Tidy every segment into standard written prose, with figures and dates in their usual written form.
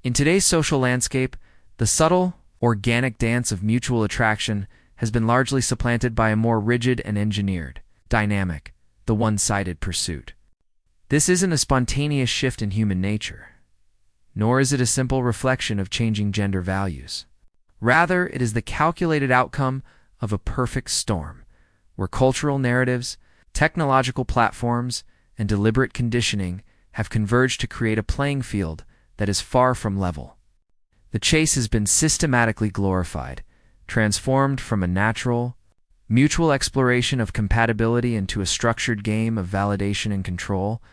In today's social landscape, the subtle, organic dance of mutual attraction has been largely supplanted by a more rigid and engineered, dynamic, the one-sided pursuit. This isn't a spontaneous shift in human nature, nor is it a simple reflection of changing gender values. Rather, it is the calculated outcome of a perfect storm, where cultural narratives, technological platforms, and deliberate conditioning have converged to create a playing field that is far from level. The chase has been systematically glorified, transformed from a natural, mutual exploration of compatibility into a structured game of validation and control.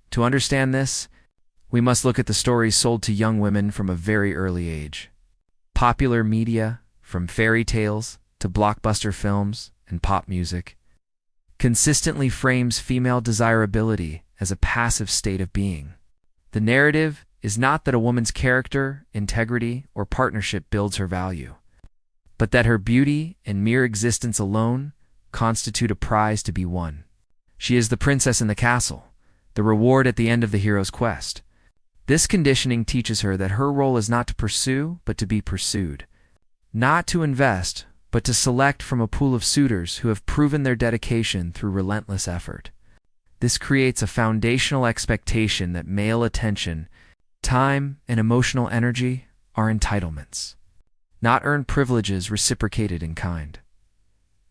To understand this, we must look at the stories sold to young women from a very early age. Popular media, from fairy tales to blockbuster films and pop music, consistently frames female desirability as a passive state of being. The narrative is not that a woman's character, integrity, or partnership builds her value, but that her beauty and mere existence alone constitute a prize to be won. She is the princess in the castle, the reward at the end of the hero's quest. This conditioning teaches her that her role is not to pursue, but to be pursued. Not to invest, but to select from a pool of suitors who have proven their dedication through relentless effort. This creates a foundational expectation that male attention, time, and emotional energy are entitlements, not earned privileges reciprocated in kind.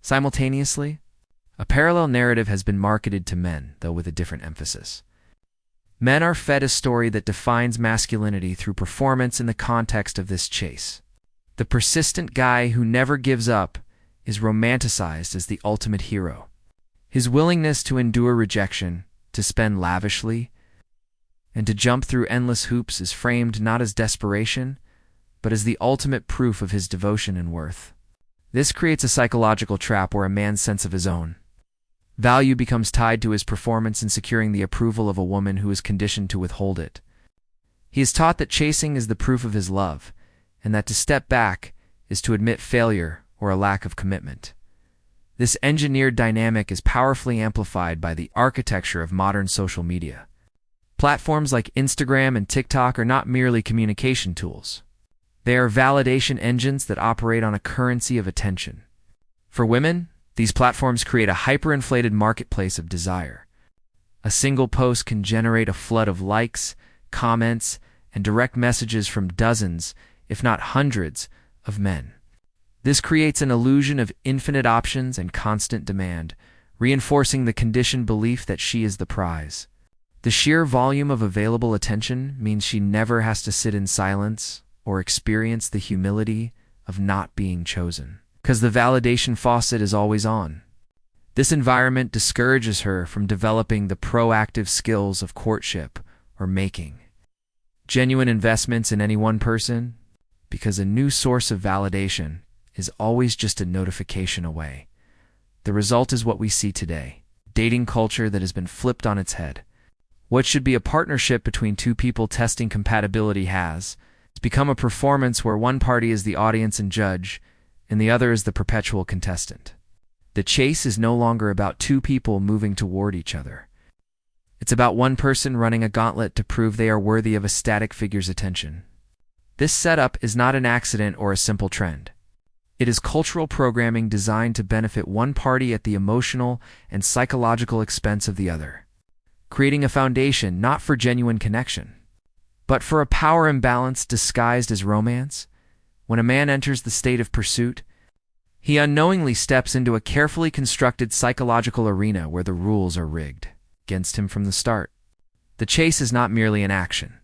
Simultaneously, a parallel narrative has been marketed to men, though with a different emphasis. Men are fed a story that defines masculinity through performance in the context of this chase. The persistent guy who never gives up is romanticized as the ultimate hero. His willingness to endure rejection, to spend lavishly, and to jump through endless hoops is framed not as desperation, but as the ultimate proof of his devotion and worth. This creates a psychological trap where a man's sense of his own value becomes tied to his performance in securing the approval of a woman who is conditioned to withhold it. He is taught that chasing is the proof of his love, and that to step back is to admit failure or a lack of commitment. This engineered dynamic is powerfully amplified by the architecture of modern social media. Platforms like Instagram and TikTok are not merely communication tools. They are validation engines that operate on a currency of attention. For women, these platforms create a hyperinflated marketplace of desire. A single post can generate a flood of likes, comments, and direct messages from dozens, if not hundreds, of men. This creates an illusion of infinite options and constant demand, reinforcing the conditioned belief that she is the prize. The sheer volume of available attention means she never has to sit in silence or experience the humility of not being chosen, because the validation faucet is always on. This environment discourages her from developing the proactive skills of courtship or making genuine investments in any one person, because a new source of validation is always just a notification away. The result is what we see today: dating culture that has been flipped on its head. What should be a partnership between two people testing compatibility has become a performance where one party is the audience and judge, and the other is the perpetual contestant. The chase is no longer about two people moving toward each other. It's about one person running a gauntlet to prove they are worthy of a static figure's attention. This setup is not an accident or a simple trend. It is cultural programming designed to benefit one party at the emotional and psychological expense of the other, creating a foundation not for genuine connection, but for a power imbalance disguised as romance. When a man enters the state of pursuit, he unknowingly steps into a carefully constructed psychological arena where the rules are rigged against him from the start. The chase is not merely an action.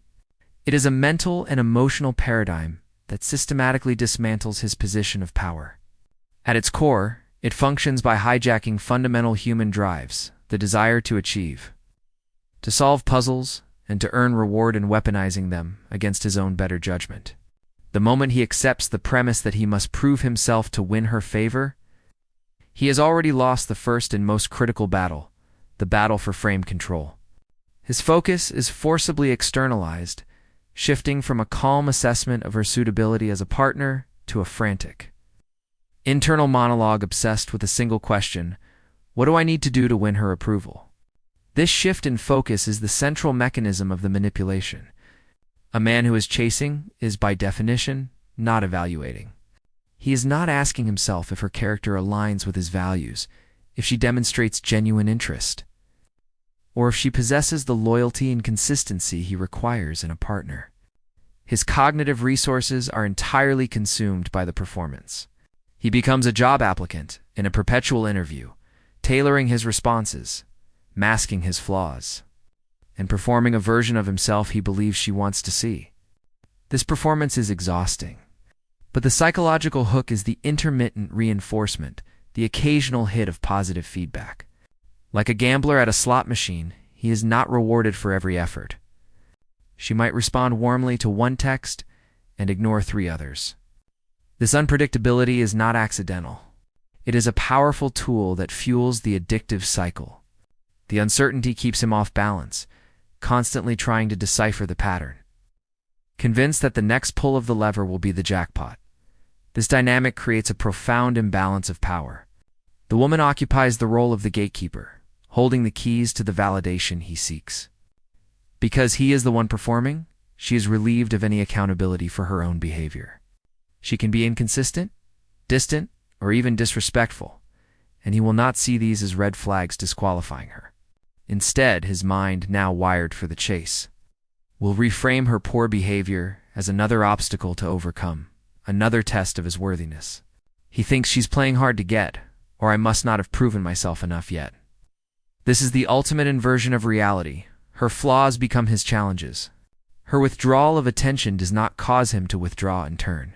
It is a mental and emotional paradigm that systematically dismantles his position of power. At its core, it functions by hijacking fundamental human drives, the desire to achieve, to solve puzzles, and to earn reward, and weaponizing them against his own better judgment. The moment he accepts the premise that he must prove himself to win her favor, he has already lost the first and most critical battle, the battle for frame control. His focus is forcibly externalized, shifting from a calm assessment of her suitability as a partner to a frantic internal monologue obsessed with a single question: what do I need to do to win her approval? This shift in focus is the central mechanism of the manipulation. A man who is chasing is, by definition, not evaluating. He is not asking himself if her character aligns with his values, if she demonstrates genuine interest, or if she possesses the loyalty and consistency he requires in a partner. His cognitive resources are entirely consumed by the performance. He becomes a job applicant in a perpetual interview, tailoring his responses, masking his flaws, and performing a version of himself he believes she wants to see. This performance is exhausting, but the psychological hook is the intermittent reinforcement, the occasional hit of positive feedback. Like a gambler at a slot machine, he is not rewarded for every effort. She might respond warmly to one text and ignore 3 others. This unpredictability is not accidental. It is a powerful tool that fuels the addictive cycle. The uncertainty keeps him off balance, constantly trying to decipher the pattern. Convinced that the next pull of the lever will be the jackpot. This dynamic creates a profound imbalance of power. The woman occupies the role of the gatekeeper, holding the keys to the validation he seeks. Because he is the one performing, she is relieved of any accountability for her own behavior. She can be inconsistent, distant, or even disrespectful, and he will not see these as red flags disqualifying her. Instead, his mind, now wired for the chase, will reframe her poor behavior as another obstacle to overcome, another test of his worthiness. He thinks she's playing hard to get, or I must not have proven myself enough yet. This is the ultimate inversion of reality. Her flaws become his challenges. Her withdrawal of attention does not cause him to withdraw in turn.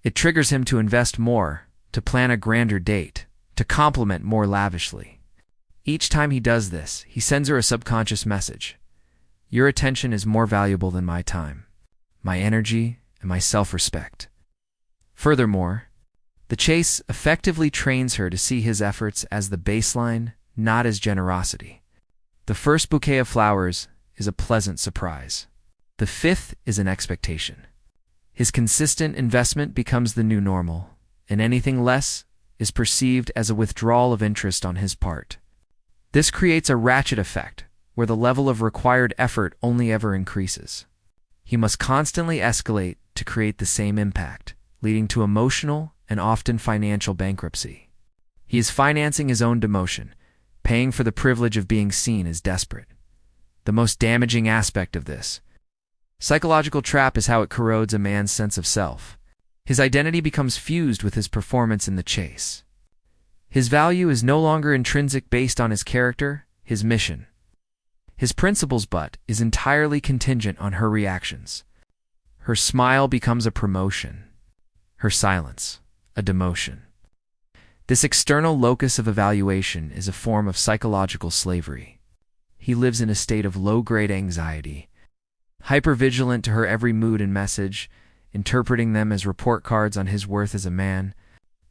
It triggers him to invest more, to plan a grander date, to compliment more lavishly. Each time he does this, he sends her a subconscious message. Your attention is more valuable than my time, my energy, and my self-respect. Furthermore, the chase effectively trains her to see his efforts as the baseline, not as generosity. The first bouquet of flowers is a pleasant surprise. The 5th is an expectation. His consistent investment becomes the new normal, and anything less is perceived as a withdrawal of interest on his part. This creates a ratchet effect, where the level of required effort only ever increases. He must constantly escalate to create the same impact, leading to emotional and often financial bankruptcy. He is financing his own demotion, paying for the privilege of being seen as desperate. The most damaging aspect of this psychological trap is how it corrodes a man's sense of self. His identity becomes fused with his performance in the chase. His value is no longer intrinsic based on his character, his mission. His principles, but is entirely contingent on her reactions. Her smile becomes a promotion. Her silence, a demotion. This external locus of evaluation is a form of psychological slavery. He lives in a state of low-grade anxiety, hypervigilant to her every mood and message, interpreting them as report cards on his worth as a man.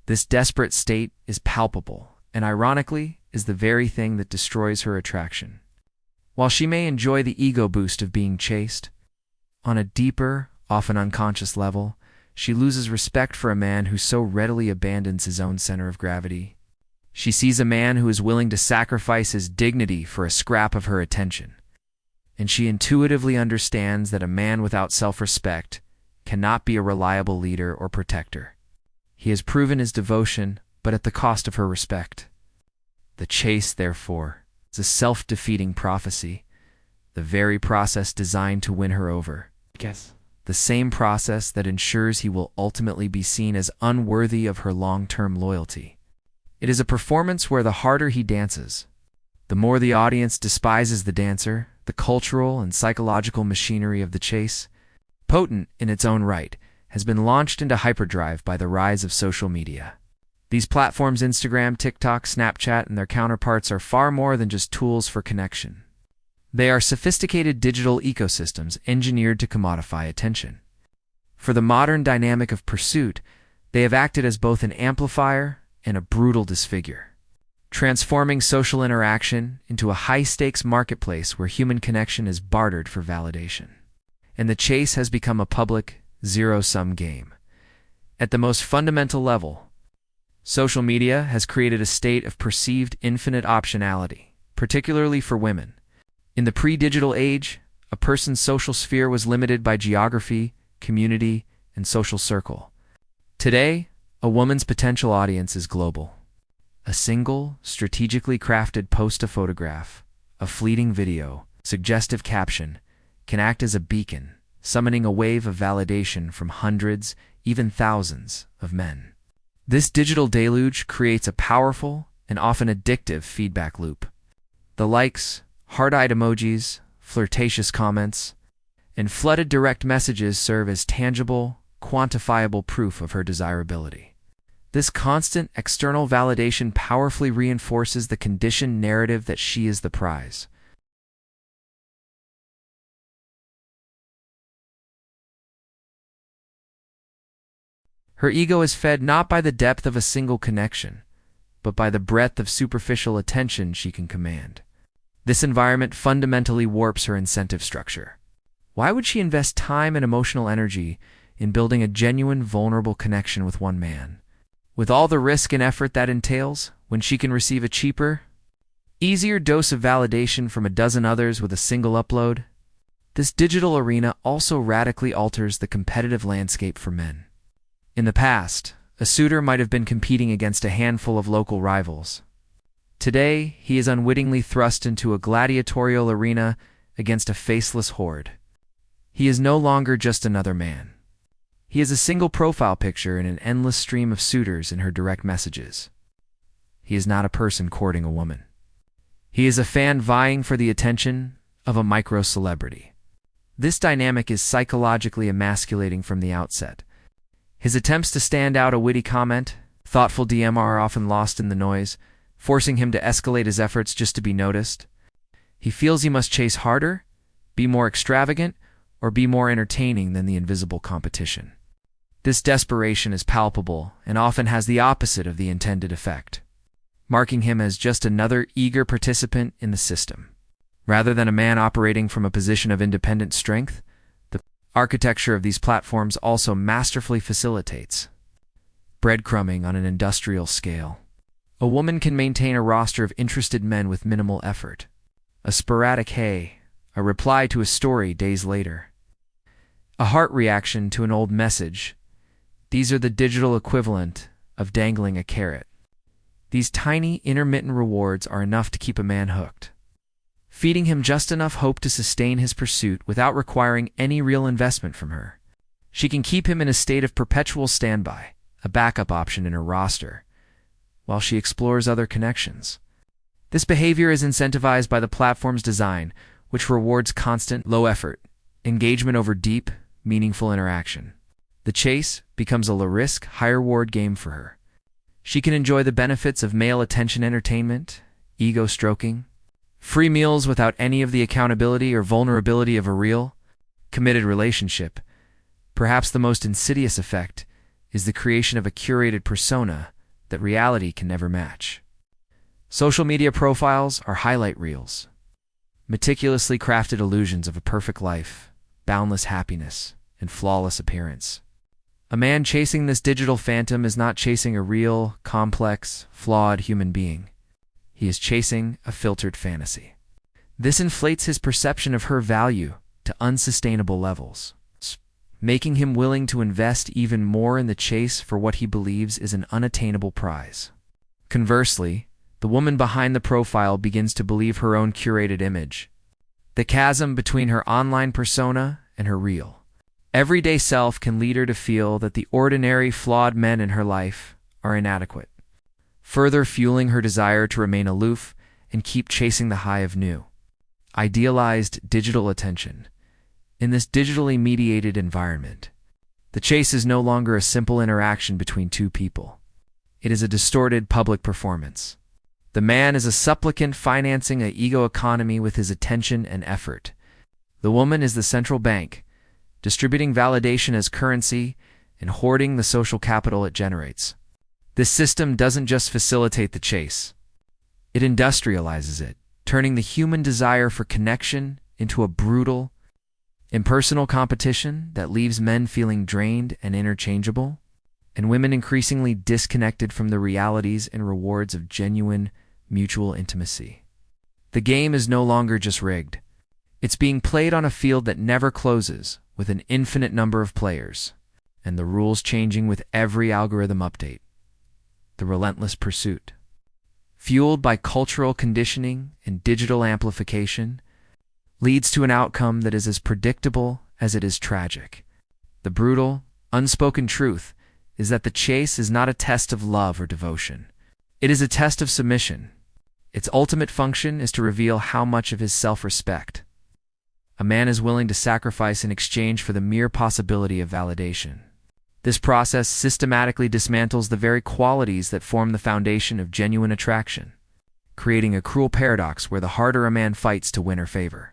This desperate state is palpable, and ironically, is the very thing that destroys her attraction. While she may enjoy the ego boost of being chased, on a deeper, often unconscious level, she loses respect for a man who so readily abandons his own center of gravity. She sees a man who is willing to sacrifice his dignity for a scrap of her attention, and she intuitively understands that a man without self-respect cannot be a reliable leader or protector. He has proven his devotion, but at the cost of her respect. The chase, therefore, is a self-defeating prophecy, the very process designed to win her over. Yes. The same process that ensures he will ultimately be seen as unworthy of her long-term loyalty. It is a performance where the harder he dances, the more the audience despises the dancer. The cultural and psychological machinery of the chase, potent in its own right, has been launched into hyperdrive by the rise of social media. These platforms, Instagram, TikTok, Snapchat, and their counterparts, are far more than just tools for connection. They are sophisticated digital ecosystems engineered to commodify attention. For the modern dynamic of pursuit, they have acted as both an amplifier and a brutal disfigure, transforming social interaction into a high-stakes marketplace where human connection is bartered for validation. And the chase has become a public, zero-sum game. At the most fundamental level, social media has created a state of perceived infinite optionality, particularly for women. In the pre-digital age, A person's social sphere was limited by geography, community, and social circle. Today, a woman's potential audience is global. A single, strategically crafted post, a photograph, a fleeting video, suggestive caption can act as a beacon, summoning a wave of validation from hundreds, even thousands, of men. This digital deluge creates a powerful and often addictive feedback loop. The likes, heart-eyed emojis, flirtatious comments, and flooded direct messages serve as tangible, quantifiable proof of her desirability. This constant external validation powerfully reinforces the conditioned narrative that she is the prize. Her ego is fed not by the depth of a single connection, but by the breadth of superficial attention she can command. This environment fundamentally warps her incentive structure. Why would she invest time and emotional energy in building a genuine, vulnerable connection with one man, with all the risk and effort that entails, when she can receive a cheaper, easier dose of validation from a dozen others with a single upload? This digital arena also radically alters the competitive landscape for men. In the past, a suitor might have been competing against a handful of local rivals. Today, he is unwittingly thrust into a gladiatorial arena against a faceless horde. He is no longer just another man. He is a single profile picture in an endless stream of suitors in her direct messages. He is not a person courting a woman. He is a fan vying for the attention of a micro-celebrity. This dynamic is psychologically emasculating from the outset. His attempts to stand out, a witty comment, thoughtful DM, are often lost in the noise, forcing him to escalate his efforts just to be noticed. He feels he must chase harder, be more extravagant, or be more entertaining than the invisible competition. This desperation is palpable and often has the opposite of the intended effect, marking him as just another eager participant in the system. Rather than a man operating from a position of independent strength, the architecture of these platforms also masterfully facilitates breadcrumbing on an industrial scale. A woman can maintain a roster of interested men with minimal effort. A sporadic hey, a reply to a story days later, a heart reaction to an old message. These are the digital equivalent of dangling a carrot. These tiny, intermittent rewards are enough to keep a man hooked, feeding him just enough hope to sustain his pursuit without requiring any real investment from her. She can keep him in a state of perpetual standby, a backup option in her roster, while she explores other connections. This behavior is incentivized by the platform's design, which rewards constant, low-effort engagement over deep, meaningful interaction. The chase becomes a low-risk, high-reward game for her. She can enjoy the benefits of male attention entertainment, ego stroking, free meals without any of the accountability or vulnerability of a real, committed relationship. Perhaps the most insidious effect is the creation of a curated persona that reality can never match. Social media profiles are highlight reels, meticulously crafted illusions of a perfect life, boundless happiness, and flawless appearance. A man chasing this digital phantom is not chasing a real, complex, flawed human being. He is chasing a filtered fantasy. This inflates his perception of her value to unsustainable levels, making him willing to invest even more in the chase for what he believes is an unattainable prize. Conversely, the woman behind the profile begins to believe her own curated image. The chasm between her online persona and her real, everyday self can lead her to feel that the ordinary, flawed men in her life are inadequate, further fueling her desire to remain aloof and keep chasing the high of new, idealized digital attention. In this digitally mediated environment, the chase is no longer a simple interaction between two people. It is a distorted public performance. The man is a supplicant financing an ego economy with his attention and effort. The woman is the central bank, distributing validation as currency and hoarding the social capital it generates. This system doesn't just facilitate the chase. It industrializes it, turning the human desire for connection into a brutal, impersonal competition that leaves men feeling drained and interchangeable, and women increasingly disconnected from the realities and rewards of genuine, mutual intimacy. The game is no longer just rigged. It's being played on a field that never closes, with an infinite number of players, and the rules changing with every algorithm update. The relentless pursuit. Fueled by cultural conditioning and digital amplification, leads to an outcome that is as predictable as it is tragic. The brutal, unspoken truth is that the chase is not a test of love or devotion. It is a test of submission. Its ultimate function is to reveal how much of his self-respect a man is willing to sacrifice in exchange for the mere possibility of validation. This process systematically dismantles the very qualities that form the foundation of genuine attraction, creating a cruel paradox where the harder a man fights to win her favor,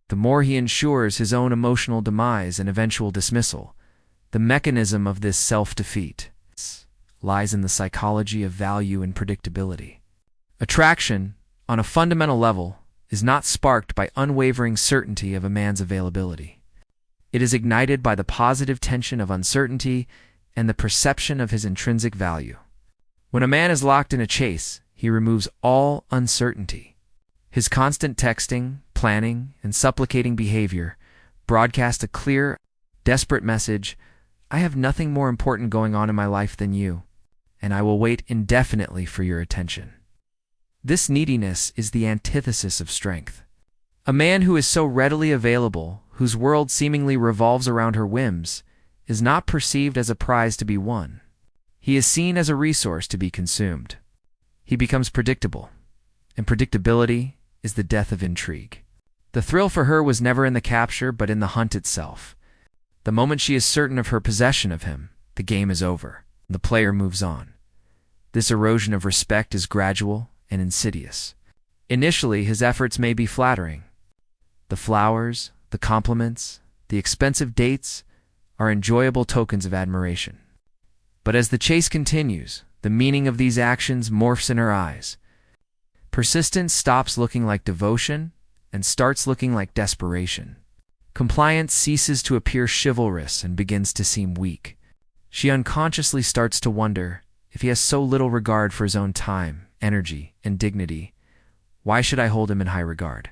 the more he ensures his own emotional demise and eventual dismissal. The mechanism of this self-defeat lies in the psychology of value and predictability. Attraction, on a fundamental level, is not sparked by unwavering certainty of a man's availability. It is ignited by the positive tension of uncertainty and the perception of his intrinsic value. When a man is locked in a chase, he removes all uncertainty. His constant texting, planning, and supplicating behavior broadcast a clear, desperate message: I have nothing more important going on in my life than you, and I will wait indefinitely for your attention. This neediness is the antithesis of strength. A man who is so readily available, whose world seemingly revolves around her whims, is not perceived as a prize to be won. He is seen as a resource to be consumed. He becomes predictable, and predictability is the death of intrigue. The thrill for her was never in the capture, but in the hunt itself. The moment she is certain of her possession of him, the game is over. The player moves on. This erosion of respect is gradual and insidious. Initially, his efforts may be flattering. The flowers, the compliments, the expensive dates are enjoyable tokens of admiration. But as the chase continues, the meaning of these actions morphs in her eyes. Persistence stops looking like devotion and starts looking like desperation. Compliance ceases to appear chivalrous and begins to seem weak. She unconsciously starts to wonder, if he has so little regard for his own time, energy, and dignity, why should I hold him in high regard?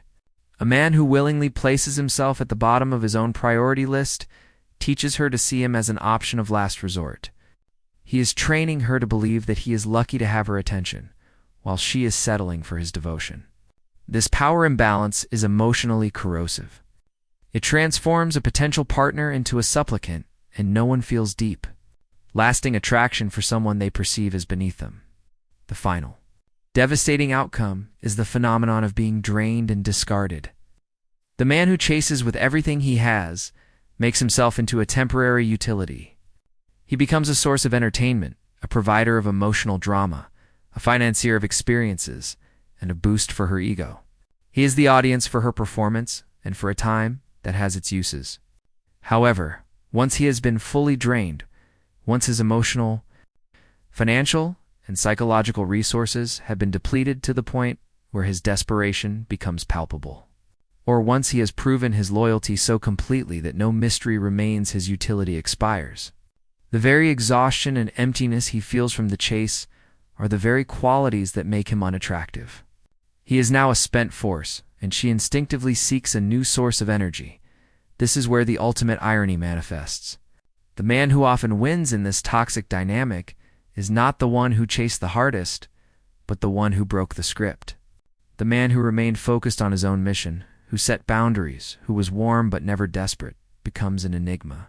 A man who willingly places himself at the bottom of his own priority list teaches her to see him as an option of last resort. He is training her to believe that he is lucky to have her attention, while she is settling for his devotion. This power imbalance is emotionally corrosive. It transforms a potential partner into a supplicant, and no one feels deep, lasting attraction for someone they perceive as beneath them. The final, devastating outcome is the phenomenon of being drained and discarded. The man who chases with everything he has makes himself into a temporary utility. He becomes a source of entertainment, a provider of emotional drama, a financier of experiences, and a boost for her ego. He is the audience for her performance, and for a time, that has its uses. However, once he has been fully drained, once his emotional, financial, and psychological resources have been depleted to the point where his desperation becomes palpable, or once he has proven his loyalty so completely that no mystery remains, his utility expires. The very exhaustion and emptiness he feels from the chase are the very qualities that make him unattractive. He is now a spent force, and she instinctively seeks a new source of energy. This is where the ultimate irony manifests. The man who often wins in this toxic dynamic is not the one who chased the hardest, but the one who broke the script. The man who remained focused on his own mission, who set boundaries, who was warm but never desperate, becomes an enigma.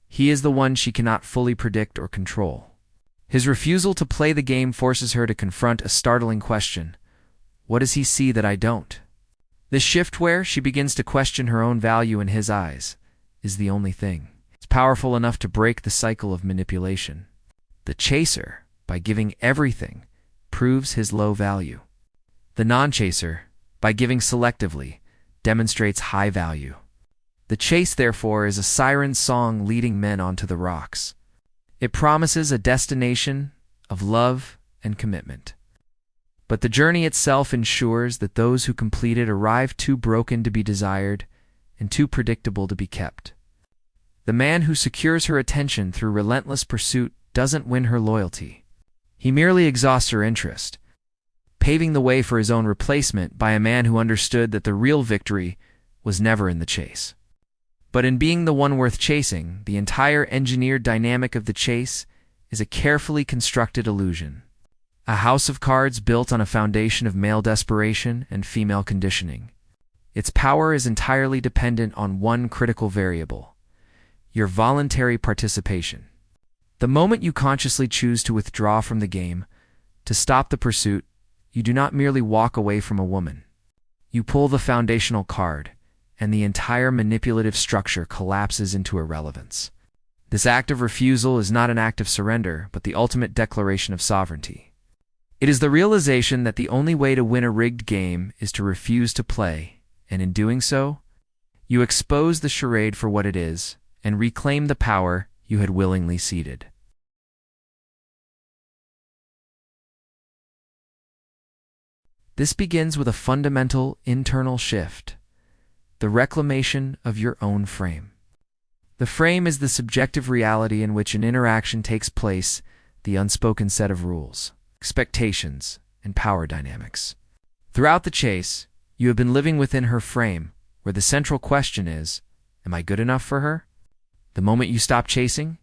He is the one she cannot fully predict or control. His refusal to play the game forces her to confront a startling question: what does he see that I don't? This shift, where she begins to question her own value in his eyes, is the only thing. It's powerful enough to break the cycle of manipulation. The chaser, by giving everything, proves his low value. The non-chaser, by giving selectively, demonstrates high value. The chase, therefore, is a siren song leading men onto the rocks. It promises a destination of love and commitment. But the journey itself ensures that those who complete it arrive too broken to be desired and too predictable to be kept. The man who secures her attention through relentless pursuit doesn't win her loyalty. He merely exhausts her interest, paving the way for his own replacement by a man who understood that the real victory was never in the chase. But in being the one worth chasing, the entire engineered dynamic of the chase is a carefully constructed illusion. A house of cards built on a foundation of male desperation and female conditioning. Its power is entirely dependent on one critical variable: your voluntary participation. The moment you consciously choose to withdraw from the game, to stop the pursuit, you do not merely walk away from a woman. You pull the foundational card, and the entire manipulative structure collapses into irrelevance. This act of refusal is not an act of surrender, but the ultimate declaration of sovereignty. It is the realization that the only way to win a rigged game is to refuse to play, and in doing so, you expose the charade for what it is and reclaim the power you had willingly ceded. This begins with a fundamental internal shift: the reclamation of your own frame. The frame is the subjective reality in which an interaction takes place, the unspoken set of rules, expectations, and power dynamics. Throughout the chase, you have been living within her frame, where the central question is, am I good enough for her? The moment you stop chasing,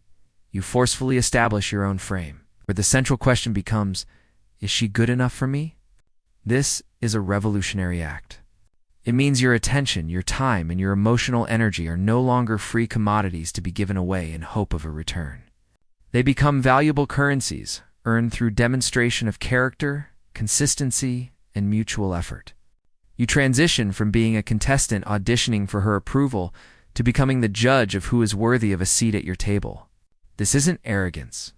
you forcefully establish your own frame, where the central question becomes, is she good enough for me? This is a revolutionary act. It means your attention, your time, and your emotional energy are no longer free commodities to be given away in hope of a return. They become valuable currencies, earned through demonstration of character, consistency, and mutual effort. You transition from being a contestant auditioning for her approval to becoming the judge of who is worthy of a seat at your table. This isn't arrogance.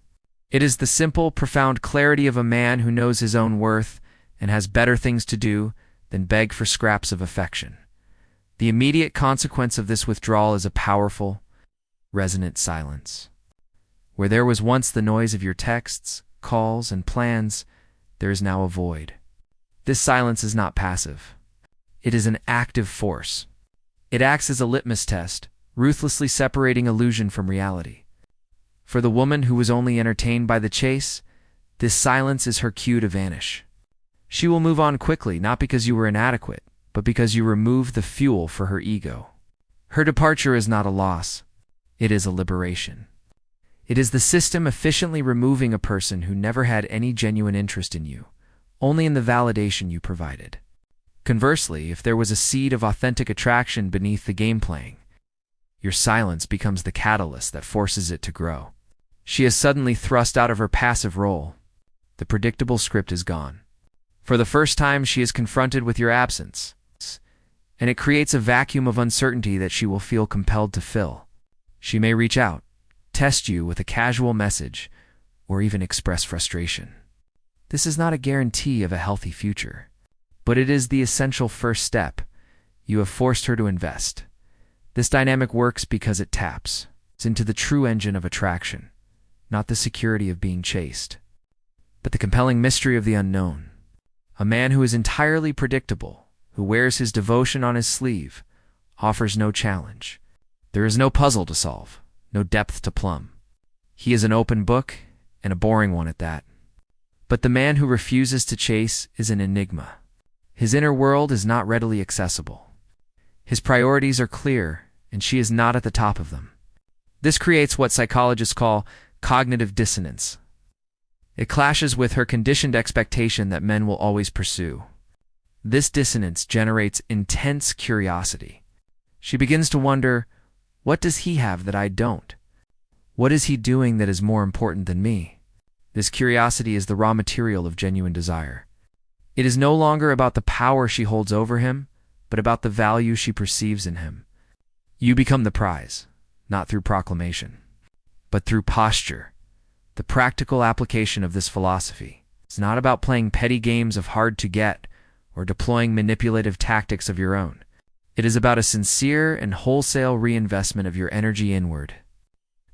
It is the simple, profound clarity of a man who knows his own worth and has better things to do than beg for scraps of affection. The immediate consequence of this withdrawal is a powerful, resonant silence. Where there was once the noise of your texts, calls, and plans, there is now a void. This silence is not passive. It is an active force. It acts as a litmus test, ruthlessly separating illusion from reality. For the woman who was only entertained by the chase, this silence is her cue to vanish. She will move on quickly, not because you were inadequate, but because you removed the fuel for her ego. Her departure is not a loss. It is a liberation. It is the system efficiently removing a person who never had any genuine interest in you, only in the validation you provided. Conversely, if there was a seed of authentic attraction beneath the game playing, your silence becomes the catalyst that forces it to grow. She is suddenly thrust out of her passive role. The predictable script is gone. For the first time, she is confronted with your absence, and it creates a vacuum of uncertainty that she will feel compelled to fill. She may reach out, test you with a casual message, or even express frustration. This is not a guarantee of a healthy future, but it is the essential first step. You have forced her to invest. This dynamic works because it taps into the true engine of attraction, not the security of being chased, but the compelling mystery of the unknown. A man who is entirely predictable, who wears his devotion on his sleeve, offers no challenge. There is no puzzle to solve, no depth to plumb. He is an open book, and a boring one at that. But the man who refuses to chase is an enigma. His inner world is not readily accessible. His priorities are clear, and she is not at the top of them. This creates what psychologists call cognitive dissonance. It clashes with her conditioned expectation that men will always pursue. This dissonance generates intense curiosity. She begins to wonder, what does he have that I don't? What is he doing that is more important than me? This curiosity is the raw material of genuine desire. It is no longer about the power she holds over him, but about the value she perceives in him. You become the prize, not through proclamation, but through posture. The practical application of this philosophy is not about playing petty games of hard to get or deploying manipulative tactics of your own. It is about a sincere and wholesale reinvestment of your energy inward.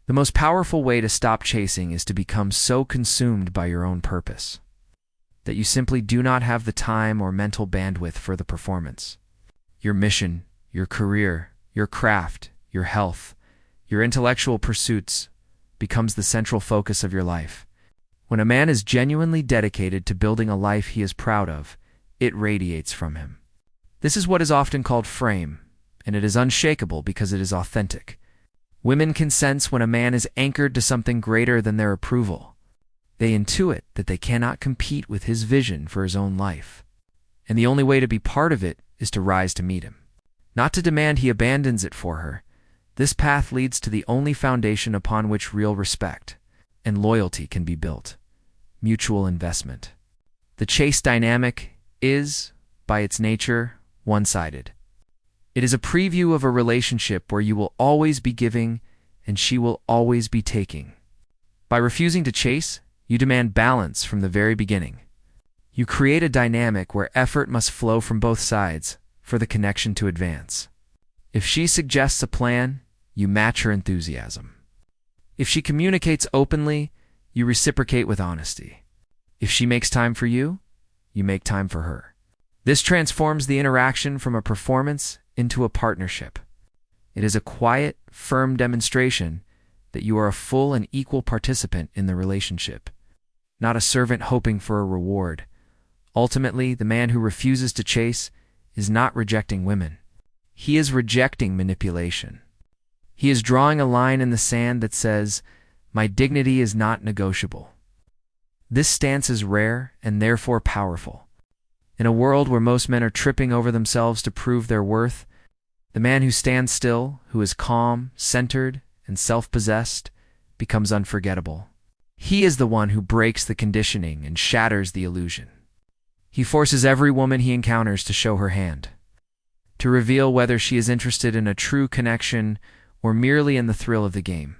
The most powerful way to stop chasing is to become so consumed by your own purpose that you simply do not have the time or mental bandwidth for the performance. Your mission, your career, your craft, your health, your intellectual pursuits becomes the central focus of your life. When a man is genuinely dedicated to building a life he is proud of, it radiates from him. This is what is often called frame. and it is unshakable because it is authentic. Women can sense when a man is anchored to something greater than their approval. They intuit that they cannot compete with his vision for his own life. And the only way to be part of it is to rise to meet him. Not to demand he abandons it for her. This path leads to the only foundation upon which real respect and loyalty can be built: mutual investment. The chase dynamic is, by its nature, one-sided. It is a preview of a relationship where you will always be giving and she will always be taking. By refusing to chase, you demand balance from the very beginning. You create a dynamic where effort must flow from both sides for the connection to advance. If she suggests a plan, you match her enthusiasm. If she communicates openly, you reciprocate with honesty. If she makes time for you, you make time for her. This transforms the interaction from a performance into a partnership. It is a quiet, firm demonstration that you are a full and equal participant in the relationship, not a servant hoping for a reward. Ultimately, the man who refuses to chase is not rejecting women. He is rejecting manipulation. He is drawing a line in the sand that says, "My dignity is not negotiable." This stance is rare and therefore powerful. In a world where most men are tripping over themselves to prove their worth, the man who stands still, who is calm, centered, and self-possessed, becomes unforgettable. He is the one who breaks the conditioning and shatters the illusion. He forces every woman he encounters to show her hand, to reveal whether she is interested in a true connection or merely in the thrill of the game.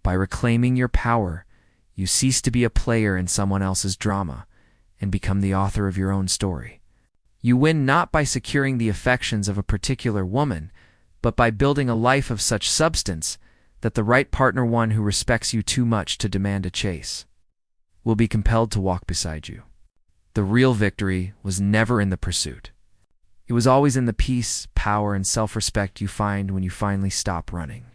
By reclaiming your power, you cease to be a player in someone else's drama and become the author of your own story. You win not by securing the affections of a particular woman, but by building a life of such substance that the right partner, one who respects you too much to demand a chase, will be compelled to walk beside you. The real victory was never in the pursuit. It was always in the peace, power, and self-respect you find when you finally stop running.